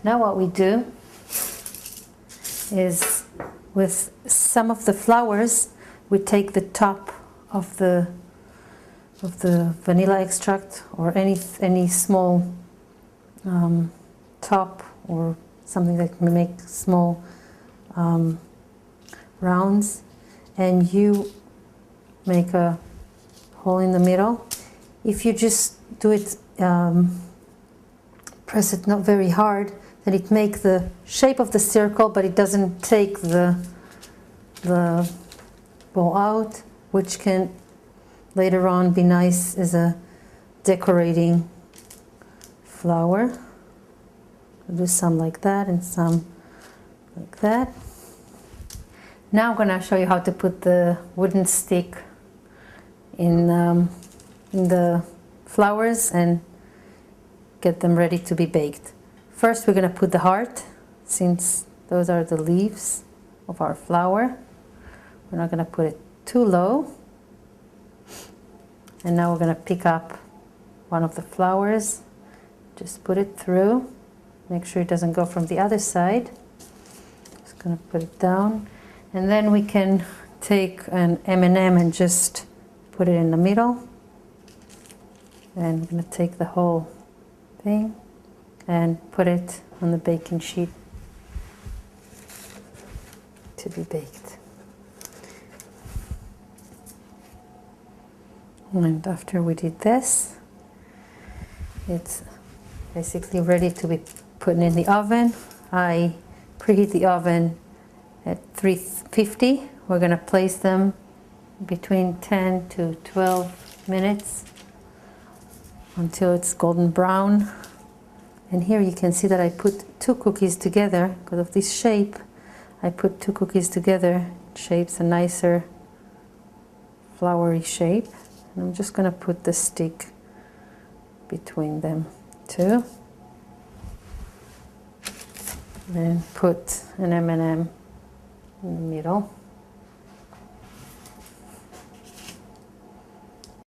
Now what we do is with some of the flowers, we take the top of the vanilla extract or any small top or something that can make small rounds, and you make a hole in the middle. If you just do it, press it not very hard, then it makes the shape of the circle, but it doesn't take the ball out, which can later on be nice as a decorating flower. I'll do some like that and some like that. Now I'm going to show you how to put the wooden stick in the flowers and get them ready to be baked. First we're going to put the heart, since those are the leaves of our flower. We're not going to put it too low. And now we're going to pick up one of the flowers, just put it through, make sure it doesn't go from the other side. Just going to put it down, and then we can take an M&M and just put it in the middle. And we're going to take the whole thing and put it on the baking sheet to be baked. And after we did this, it's basically ready to be put in the oven. I preheat the oven at 350. We're going to place them between 10 to 12 minutes until it's golden brown. And here you can see that I put 2 cookies together because of this shape. I put 2 cookies together. It shapes a nicer flowery shape. And I'm just going to put the stick between them too. And put an M&M in the middle.